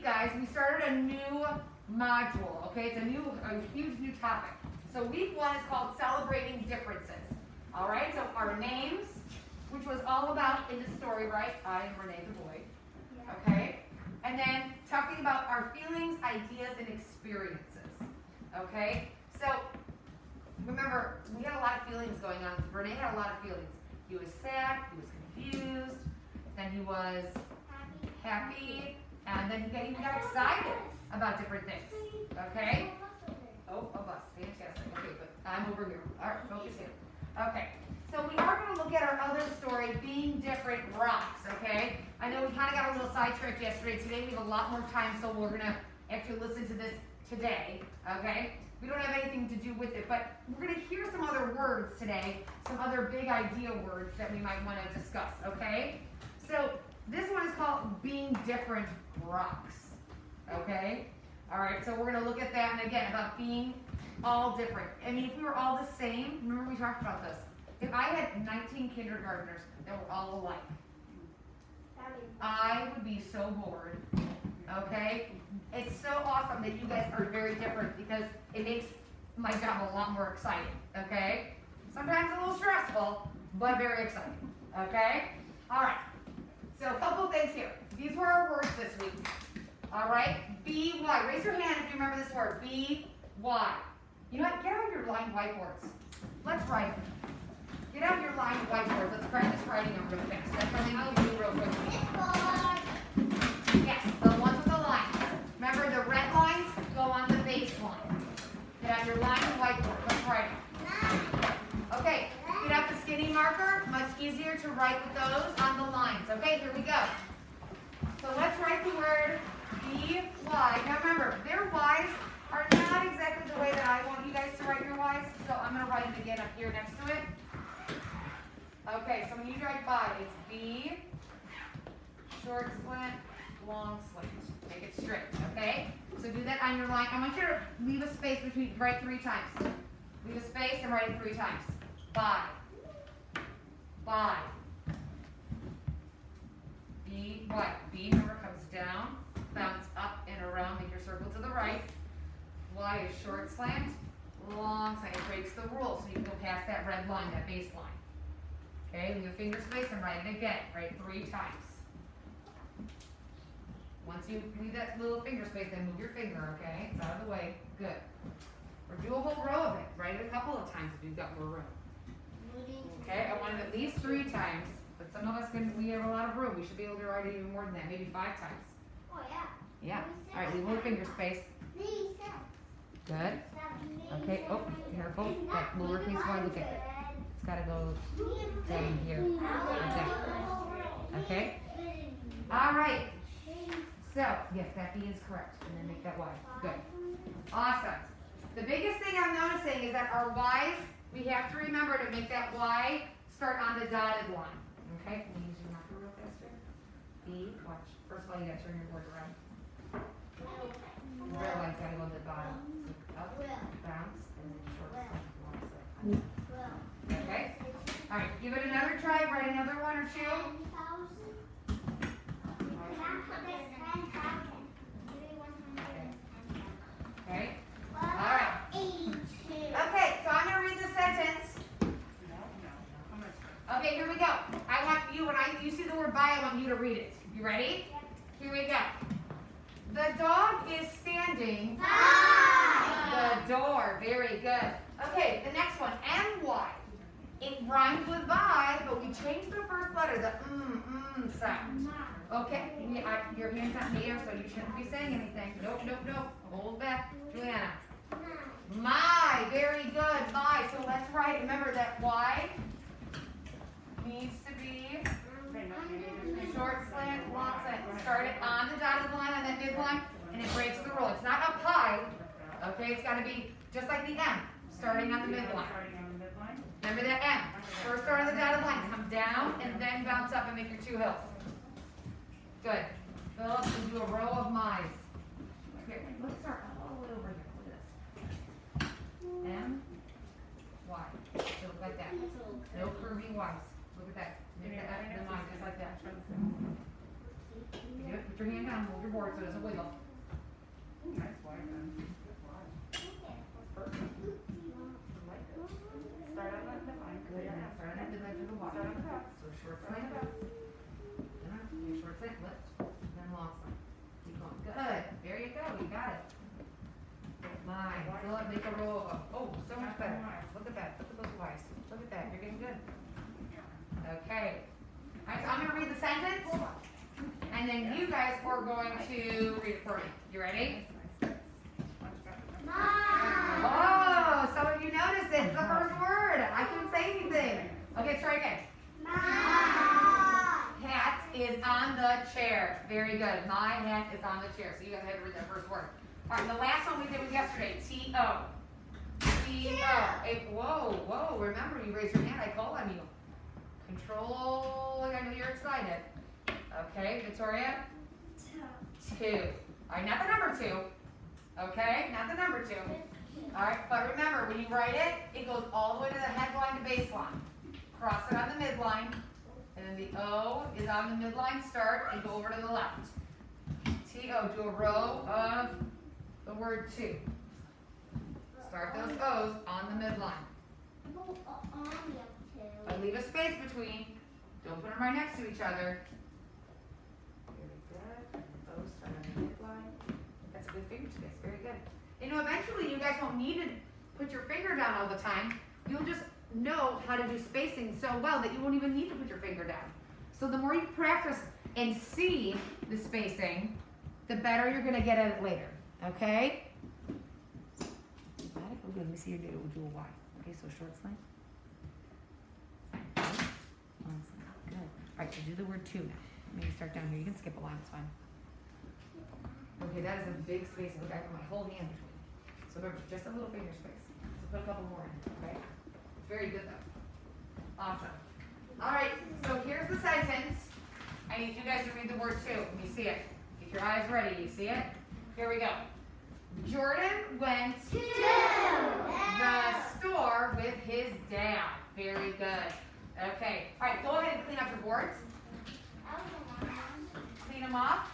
guys, we started a new module, okay? It's a huge new topic. So week 1 is called Celebrating Differences. All right, so our names, which was all about in the story, right? I am Renee the boy, okay? And then talking about our feelings, ideas, and experiences, okay? So remember, we had a lot of feelings going on. Renee had a lot of feelings. He was sad, he was confused, then he was happy, and then he got excited about different things, okay? Oh, a bus, fantastic. Okay, but I'm over here. All right, focus here. Okay, so we are going to look at our other story, Being Different Rocks, okay? I know we kind of got a little sidetracked yesterday. Today we have a lot more time, so we're going to actually listen to this today, okay? We don't have anything to do with it, but we're going to hear some other words today, some other big idea words that we might want to discuss, okay? So this one is called Being Different Rocks, okay? All right, so we're going to look at that, and again, about being all different. I mean, if we were all the same, remember we talked about this. If I had 19 kindergartners that were all alike, I would be so bored, okay? It's so awesome that you guys are very different because it makes my job a lot more exciting, okay? Sometimes a little stressful, but very exciting, okay? All right, so a couple of things here. These were our words this week, all right? B-Y, raise your hand if you remember this word, B-Y. You know what, get out your lined whiteboards. Let's write. Get out your lined whiteboards. Let's practice writing them real fast. That's something we can do real quick. Yes, the ones with the lines. Remember, the red lines go on the baseline. Get out your lined whiteboard. Let's write them. Okay, get out the skinny marker. Much easier to write with those on the lines. Okay, here we go. So let's write the word B-Y. Now remember, their Y's are not exactly the way that I want you guys to write your Y's, so I'm going to write them again up here next to it. Okay, so when you write by, it's B, short slant, long slant. Make it straight, okay? So do that on your line. I want you to leave a space between, write 3 times. Leave a space and write it 3 times. By. By. B, what? B, remember, comes down, bounce up and around, make your circle to the right. Y is short slant, long slant. It breaks the rule, so you can go past that red line, that baseline. Okay, leave a finger space and write it again. Write 3 times. Once you leave that little finger space, then move your finger, okay? It's out of the way. Good. Or do a whole row of it. Write it a couple of times if you've got more room. Okay, I want it at least 3 times, but some of us we have a lot of room. We should be able to write it even more than that, maybe 5 times. Oh, yeah. Yeah. All right, leave a little finger space. Good. Okay, oh, careful. That lowercase y, look at it. It's got to go down here. Like that. Okay? All right. So, yes, that B is correct. And then make that Y. Good. Awesome. The biggest thing I'm noticing is that our Y's, we have to remember to make that Y start on the dotted line. Okay? Can you use your marker real fast here? B, watch. First of all, you got to turn your board around. The red line's got to go to the bottom. So up, bounce, and then short slant, long slant. Okay? All right, give it another try. Write another 1 or 2. Okay? All right. Okay, so I'm going to read the sentence. Okay, here we go. I want you, when you see the word by, I want you to read it. You ready? Here we go. The dog is standing by the door. Very good. Okay, the next one, M-Y. It rhymes with by, but we changed the first letter, the sound. Okay, your hand's not in the air, so you shouldn't be saying anything. Nope, nope, nope. Hold back. Juliana. My, very good, my. So let's write, remember that Y needs to be short slant, long slant. Start it on the dotted line, on that midline, and it breaks the rule. It's not up high, okay? It's got to be just like the M, starting on the midline. Remember that M. First start on the dotted line, come down, and then bounce up and make your 2 hills. Good. Philip, we'll do a row of my's. Here, let's start all the way over here. Look at this. M, Y. So look like that. No curvy Y's. Look at that. Make that the line just like that. do it. Put your hand down, hold your board so it doesn't wiggle. Ooh, nice wide then. That's perfect. I like it. Start on that midline. Good, yeah. Start on that midline for the walk. Start on the top. So short side. Okay, short side, lift, then long side. Keep going. Good. There you go. You got it. Mine. Fill up, make a row of them. Oh, so much better. Look at that. Look at those Y's. Look at that. You're getting good. Okay. All right, so I'm going to read the sentence, and then you guys are going to read it for me. You ready? Oh, some of you noticed it. It's the first word. I couldn't say anything. Okay, let's try again. Hat is on the chair. Very good. My hat is on the chair. So you guys had to read that first word. All right, the last one we did was yesterday. T-O. T-O. Whoa. Remember, you raised your hand. I called on you. Control. I know you're excited. Okay, Victoria? 2. All right, not the number 2. Okay, not the number 2. All right, but remember, when you write it, it goes all the way to the headline to baseline. Cross it on the midline, and then the O is on the midline start, and go over to the left. T-O, do a row of the word 2. Start those O's on the midline. But leave a space between. Don't put them right next to each other. Very good. O's start on the midline. That's a good finger space. Very good. You know, eventually you guys won't need to put your finger down all the time. You'll just know how to do spacing so well that you won't even need to put your finger down. So the more you practice and see the spacing, the better you're going to get at it later. Okay? Got it? Okay, let me see your data. We'll do a Y. Okay, so short slant. Long slant. Good. All right, so do the word 2 now. Maybe start down here. You can skip a line. It's fine. Okay, that is a big space. Look, I put my whole hand between. So remember, just a little finger space. So put a couple more in, okay? Very good though. Awesome. All right, so here's the sentence. I need you guys to read the word 2. Let me see it. Get your eyes ready. You see it? Here we go. Jordan went to the store with his dad. Very good. Okay. All right, go ahead and clean up your boards. Clean them off.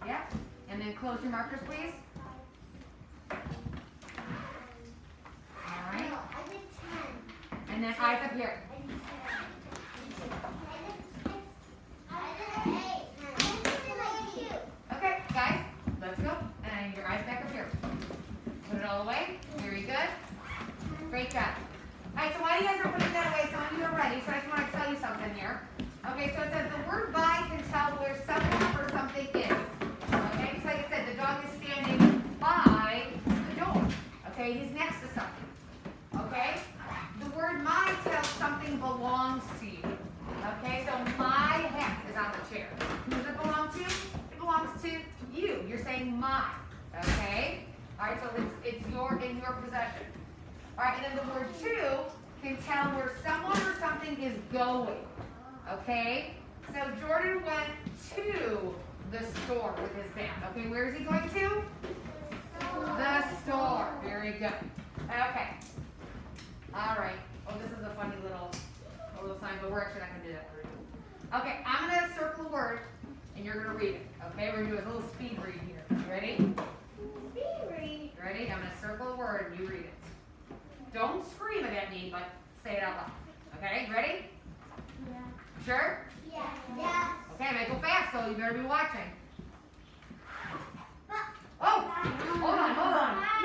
Yep. And then close your markers, please. All right. And then eyes up here. Okay, guys, let's go. And your eyes back up here. Put it all away. Very good. Great job. All right, so while you guys are putting that away, some of you are ready, so I just want to tell you something here. Okay, so it says the word by can tell where someone or something is. Okay, just like it said, the dog is standing by the door. Okay, he's next to something. Okay, the word my tells something belongs to you. Okay, so my hat is on the chair. Who does it belong to? It belongs to you. You're saying my. Okay, all right, so it's in your possession. All right, and then the word to can tell where someone or something is going. Okay, so Jordan went to the store with his dad. Okay, where is he going to? The store. Very good. Okay. All right. Oh, this is a funny little sign, but we're actually not going to do that for you. Okay, I'm going to circle a word, and you're going to read it. Okay, we're going to do a little speed read here. You ready? Speed read. You ready? I'm going to circle a word, and you read it. Don't scream it at me, but say it out loud. Okay, ready? Yeah. Sure? Yeah. Yeah. Okay, I might go fast, so you better be watching. Oh, hold on.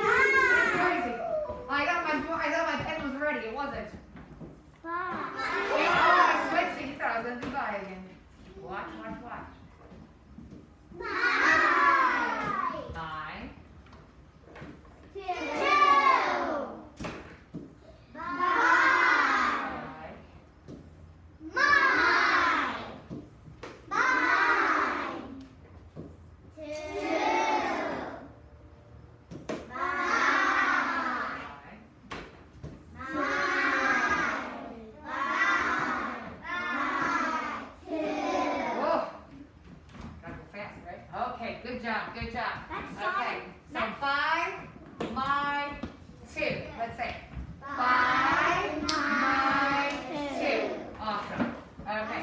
That's crazy. I thought my pen was ready. It wasn't. I switched it. You thought I was going to do bye again. Watch. Bye. 2. Good job. Okay, so 5, my, 2. Let's say 5, my, 2. Awesome. Okay.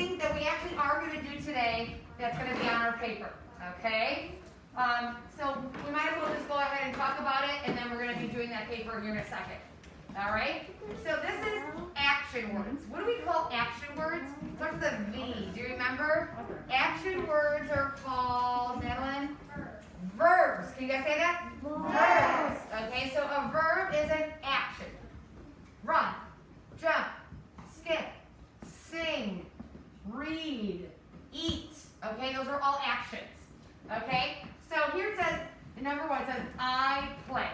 something that we actually are going to do today that's going to be on our paper, okay? So we might as well just go ahead and talk about it, and then we're going to be doing that paper here in a second. All right? So this is action words. What do we call action words? It starts with a V. Do you remember? Action words are called, Madeline? Verbs. Can you guys say that? Verbs. Okay, so a verb is an action. Run, jump, skip, sing, read, eat. Okay, those are all actions. Okay, so here it says, number one, it says, I play.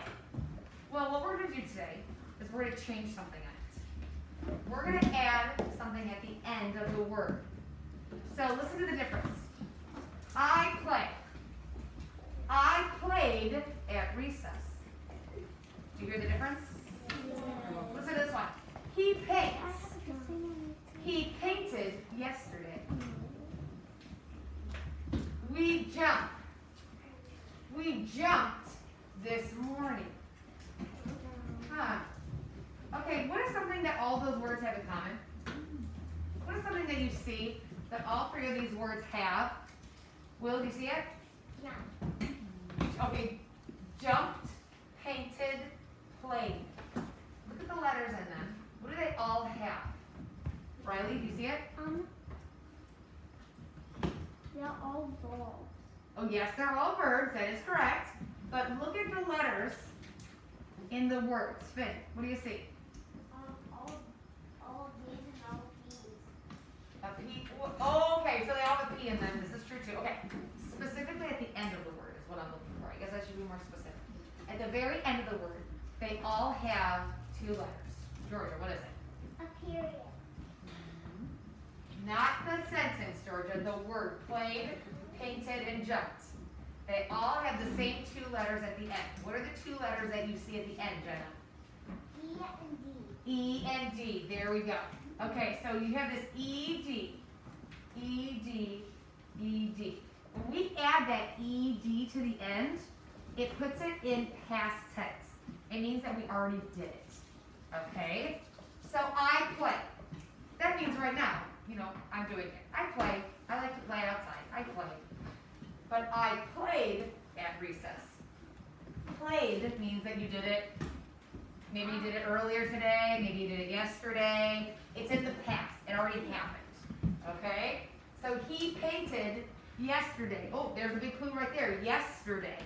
Well, what we're going to do today is we're going to change something on it. We're going to add something at the end of the word. So listen to the difference. I play. I played at recess. Do you hear the difference? Listen to this one. He paints. He painted yesterday. We jump. We jumped this morning. Huh. Okay, what is something that all those words have in common? What is something that you see that all three of these words have? Will, do you see it? Yeah. Okay, jumped, painted, played. Look at the letters in them. What do they all have? Riley, do you see it? They're all verbs. Oh yes, they're all verbs, that is correct. But look at the letters in the words. Finn, what do you see? All D's and all P's. A P. Oh, okay, so they all have a P in them. This is true too. Okay, specifically at the end of the word is what I'm looking for. I guess I should be more specific. At the very end of the word, they all have two letters. Georgia, what is it? A period. Not the sentence, Georgia. The word played, painted, and jumped. They all have the same two letters at the end. What are the two letters that you see at the end, Jenna? E and D. E and D. There we go. Okay, so you have this ED. ED. ED. When we add that ED to the end, it puts it in past tense. It means that we already did it. Okay? So I play. That means right now, you know, I'm doing it. I play. I like to play outside. I play. But I played at recess. Played means that you did it. Maybe you did it earlier today. Maybe you did it yesterday. It's in the past. It already happened. Okay? So he painted yesterday. Oh, there's a big clue right there. Yesterday.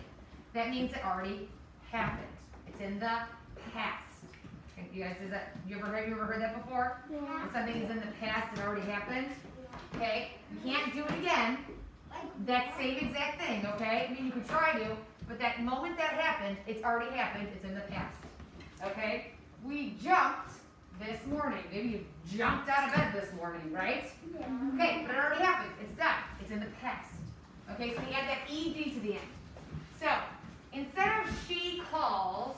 That means it already happened. It's in the past. Okay, you guys, have you ever heard that before? Yeah. When something is in the past, it already happened. Okay? You can't do it again. That same exact thing, okay? I mean, you could try to, but that moment that happened, it's already happened. It's in the past. Okay? We jumped this morning. Maybe you jumped out of bed this morning, right? Yeah. Okay, but it already happened. It's done. It's in the past. Okay, so we add that ED to the end. So, instead of she calls,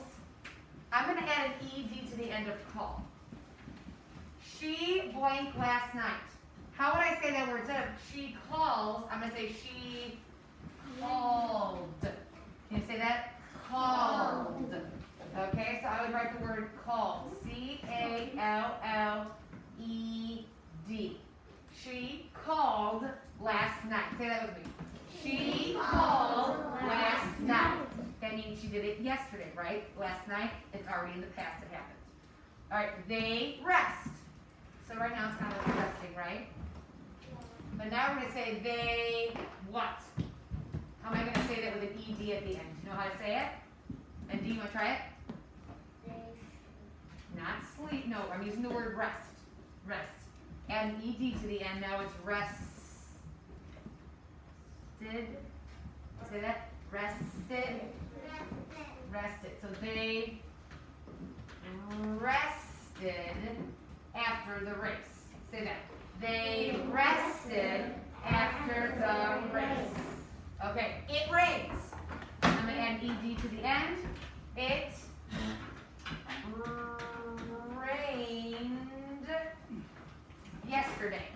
I'm going to add an ED to the end of call. She blank last night. How would I say that word? Instead of she calls, I'm going to say she called. Can you say that? Called. Okay, so I would write the word called. C-A-L-L-E-D. She called last night. Say that with me. She called last night. That means she did it yesterday, right? Last night, it's already in the past, it happened. All right, they rest. So right now it's kind of like resting, right? But now we're going to say they what? How am I going to say that with an ED at the end? Do you know how to say it? And D, you want to try it? Not sleep. No, I'm using the word rest. Rest. Add an ED to the end. Now it's rested. Say that? Rested. Rested. So they rested after the race. Say that. They rested after the race. Okay, it rains. I'm going to add ED to the end. It rained yesterday.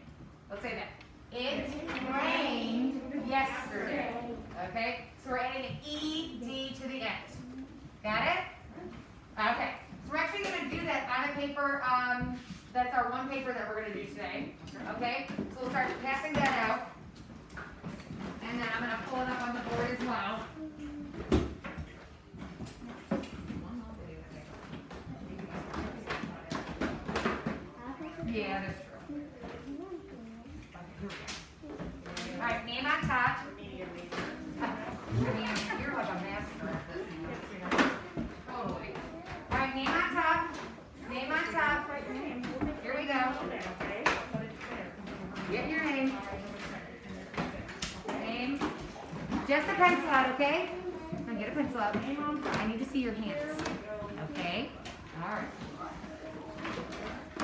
Let's say that. It rained yesterday. Okay, so we're adding an ED to the end. Got it? Okay, so we're actually going to do that on the paper, that's our one paper that we're gonna do today. Okay? So we'll start passing that out. And then I'm gonna pull it up on the board as well. Yeah, that's true. All right, name on top. You're like a master at this. Totally. All right, name on top. Name on top. Here we go. Get your name. Name. Just a pencil out, okay? Now get a pencil out. I need to see your hands. Okay? All right.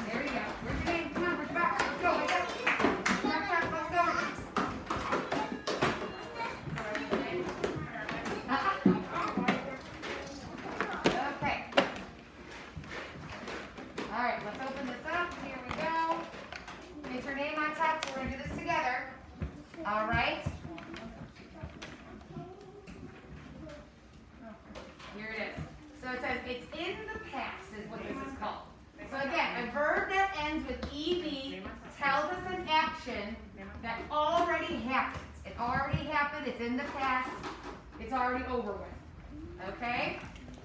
There you go. Where's your name? Come on, where's your box? Let's go. Let's go. Let's go. Okay. All right, let's open this up. Here we go. Get your name on top. We're going to do this together. All right. Here it is. So it says it's in the past is what this is called. So again, a verb that ends with ED tells us an action that already happened. It already happened. It's in the past. It's already over with. Okay?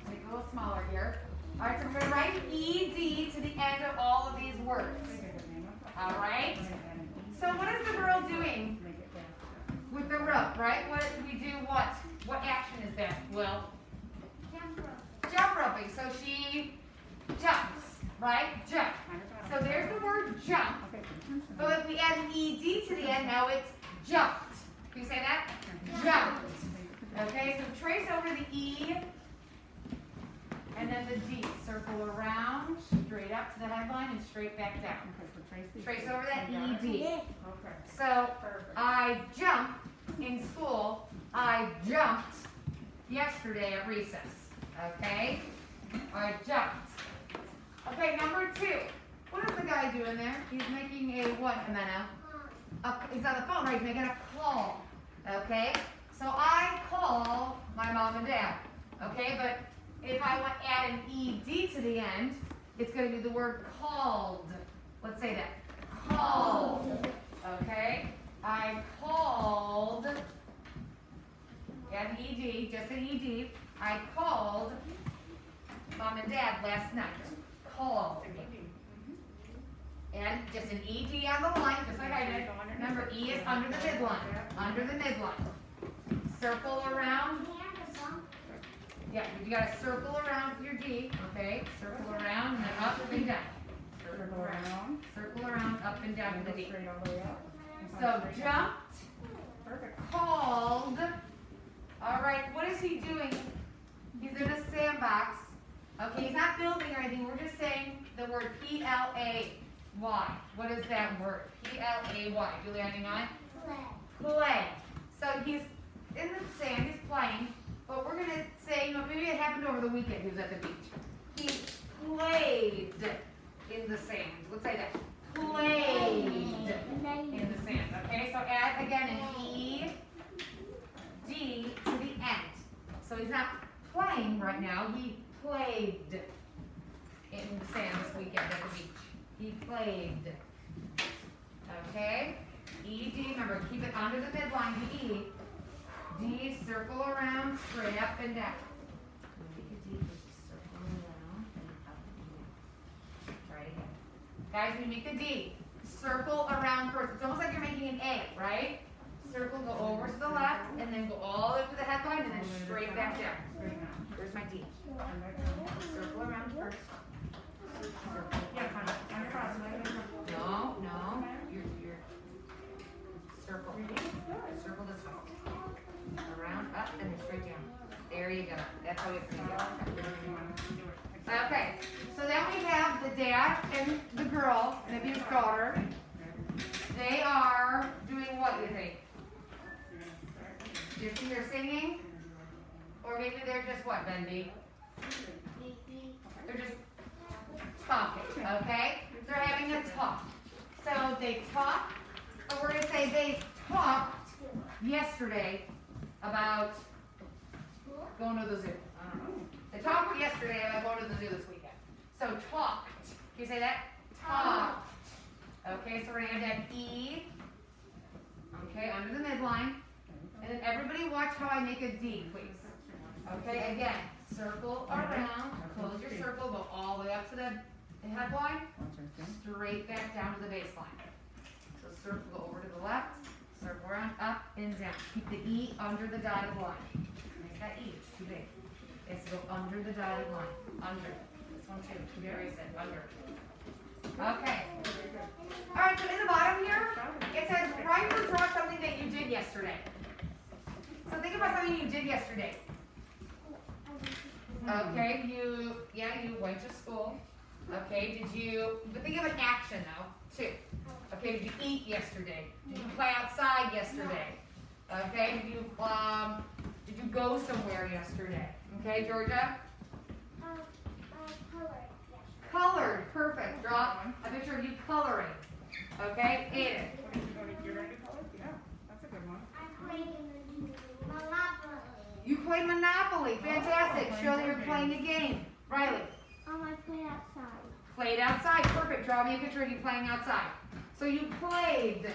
Make it a little smaller here. All right, so we're going to write ED to the end of all of these words. All right? So what is the girl doing with the rope, right? What we do what? What action is that, Will? Jump roping. So she jumps, right? Jump. So there's the word jump. But if we add an ED to the end, now it's jumped. Can you say that? Jumped. Okay, so trace over the E and then the D. Circle around, straight up to the headline and straight back down. Trace over that ED. So I jumped in school. I jumped yesterday at recess. Okay? I jumped. Okay, number 2. What is the guy doing there? He's making a what, Amena? He's on the phone, right? He's making a call. Okay? So I call my mom and dad. Okay? But if I want to add an ED to the end, it's going to be the word called. Let's say that. Called. Okay? I called. Add an ED, just an ED. I called mom and dad last night. Called. And just an ED on the line, just like I did. Remember, E is under the midline. Under the midline. Circle around. Yeah, you gotta circle around with your D, okay? Circle around and then up and down. Circle around. Circle around, up and down to the D. So jumped, called. All right, what is he doing? He's in a sandbox. Okay, he's not building or anything. We're just saying the word P-L-A-Y. What is that word? P-L-A-Y. Julie, anything on? Play. So he's in the sand, he's playing, but we're going to say, you know, maybe it happened over the weekend. He was at the beach. He played in the sand. Let's say that. Played in the sand. Okay, so add again an E, D to the end. So he's not playing right now. He played in the sand this weekend at the beach. He played. Okay? E-D, remember, keep it under the midline, the E. D, circle around, straight up and down. Make a D, circle around and up and down. Try it again. Guys, we make the D. Circle around first. It's almost like you're making an A, right? Circle, go over to the left, and then go all the way to the headline, and then straight back down. There's my D. Circle around first. Circle. No, no. You're circle. Circle this way. Around, up, and then straight down. There you go. That's how it's going to go. Okay. So then we have the dad and the girl, maybe his daughter. They are doing what, you think? Do you think they're singing? Or maybe they're just what, Benby? They're just talking, okay? They're having a talk. So they talk, but we're going to say they talked yesterday about going to the zoo. They talked yesterday about going to the zoo this weekend. So talked. Can you say that? Top. Okay, so we're gonna add that E. Okay, under the midline. And then everybody watch how I make a D, please. Okay, again, circle around, close your circle, go all the way up to the headline, straight back down to the baseline. So circle, go over to the left, circle around, up and down. Keep the E under the dotted line. Make that E, it's too big. It's go under the dotted line, under. This one too, erase it, under. Okay. All right, so in the bottom here, it says write or draw something that you did yesterday. So think about something you did yesterday. Okay, you went to school. Okay, but think of an action though, too. Okay, did you eat yesterday? Did you play outside yesterday? Okay, did you go somewhere yesterday? Okay, Georgia? Colored. Colored, perfect. Draw a picture of you coloring. Okay, Aiden. You ready to color? Yeah, that's a good one. I played in the Monopoly. You played Monopoly, fantastic. Show that you're playing a game. Riley. I played outside. Played outside, perfect. Draw me a picture of you playing outside. So you played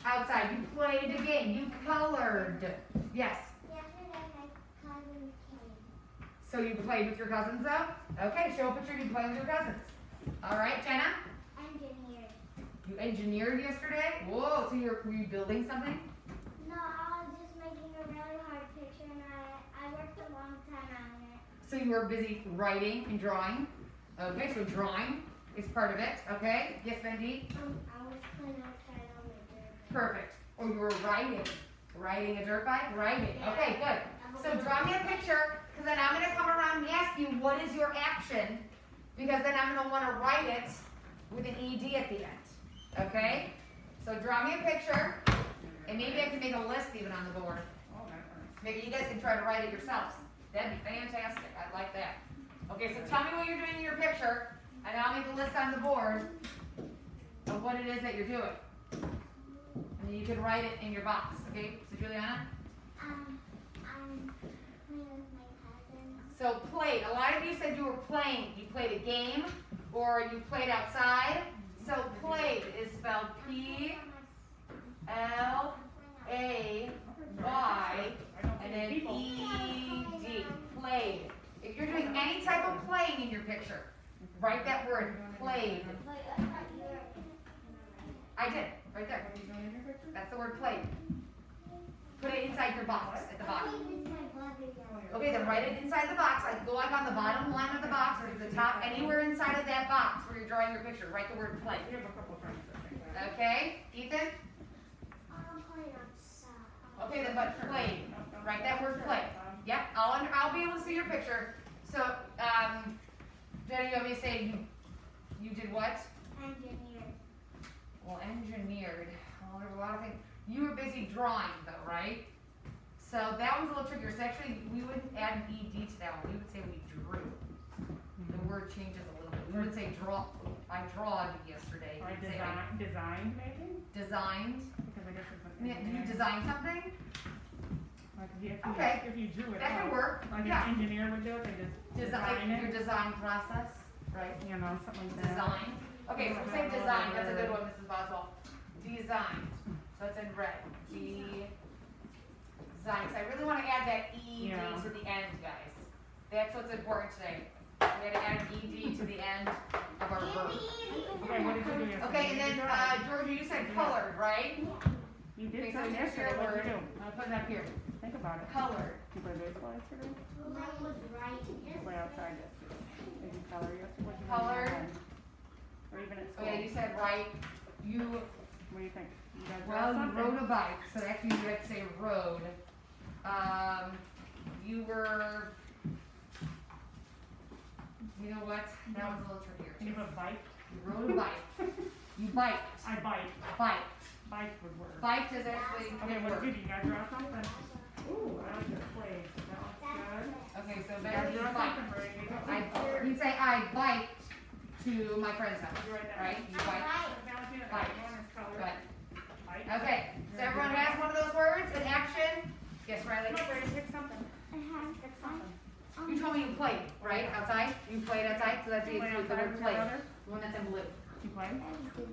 outside, you played a game, you colored. Yes. Yesterday my cousin came. So you played with your cousins though? Okay, show a picture of you playing with your cousins. All right, Jenna? Engineered. You engineered yesterday? Whoa, so were you building something? No, I was just making a really hard picture and I worked a long time on it. So you were busy writing and drawing? Okay, so drawing is part of it, okay? Yes, Bendy? I was playing outside on the dirt. Perfect. Or you were riding a dirt bike? Riding, okay, good. So draw me a picture, because then I'm gonna come around and ask you, what is your action? Because then I'm gonna wanna write it with an ED at the end, okay? So draw me a picture, and maybe I can make a list even on the board. Maybe you guys can try to write it yourselves. That'd be fantastic, I'd like that. Okay, so tell me what you're doing in your picture, and I'll make a list on the board of what it is that you're doing. And then you can write it in your box, okay? So Juliana? I'm playing with my cousin. So played, a lot of you said you were playing. You played a game, or you played outside. So played is spelled P-L-A-Y, and then E-D, played. If you're doing any type of playing in your picture, write that word, played. I did, right there. That's the word played. Put it inside your box, at the bottom. Okay, then write it inside the box. Like, go like on the bottom line of the box or the top, anywhere inside of that box where you're drawing your picture. Write the word play. We have a couple friends that think that. Okay, Ethan? I'm playing outside. Okay, then but played. Write that word play. Yep, I'll be able to see your picture. So, Jenny, you want me to say you did what? Engineered. Well, engineered. Well, there's a lot of things. You were busy drawing though, right? So that one's a little trickier. So actually, we wouldn't add an ED to that one. We would say we drew. The word changes a little bit. We would say draw. I drawed yesterday. Or We'd say designed maybe? designed. Because I guess it's an Yeah, you engineer. designed something? Like if you, Okay. if you drew it That could out, work. like Yeah. an engineer would do it, they just design Your it. design process, right? You know, something like that. Design. Okay, so say design. That's a good one, Mrs. Boswell. Designed. So it's in red. Design. So I really want to add that ED Yeah. to the end, guys. That's what's important today. We got to add an ED to the end of our verb. Okay, what did you do yesterday? Okay, and then Georgia, you said colored, right? You Okay, did so something here's your yesterday, what word. did you do? I'll put it up here. Think about it. Colored. Did you play baseball yesterday? Mine was right. Did you play outside yesterday? Did you color yesterday? What did you do Colored. at home? Or even at Oh school? yeah, you said right. You What do you think? You guys draw Well, you something? rode a bike, so actually you have to say rode. You were, you know what? That one's a little trickier. You have a bike? You rode a bike. You biked. I bike. Biked. Bike would work. Biked is actually Okay, good what word. did you guys draw something? Ooh, I like this place. That looks good. Okay, so You guys Becky draw biked. something, Brady. You say I biked to my friend's house, You write that. right? You biked. Valentina, Bike. that one is colored. Good. Bike. Okay, so everyone has one of those words in action? Yes, Riley? Come on, Brady, pick something. I had Pick something. You told me you played, right? Outside? You played outside, so that's the You play word outside with your played. brother? The one that's in blue. You play play.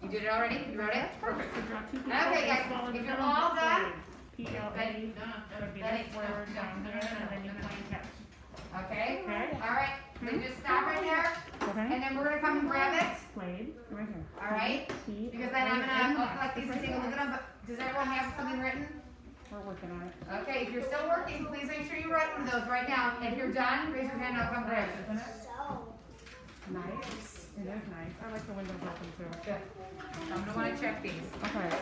You did it already? You wrote it? Perfect. So draw two people. Okay, guys, Swallow if the you're pen, all play. done. P-L-A. Would be this word down here, and then you play catch. Okay? Okay? Alright, then just stop right there, Okay? and then we're gonna come and grab it. Played, right here. Alright? P, Because then I'm A, gonna collect these and take a look at them, but does everyone have something written? We're working on it. Okay, if you're still working, please make sure you write one of those right now. If you're done, raise your hand and I'll come grab it. Isn't it? So. Nice. It is nice. I like the windows open too. Good. I'm gonna wanna check these. Okay.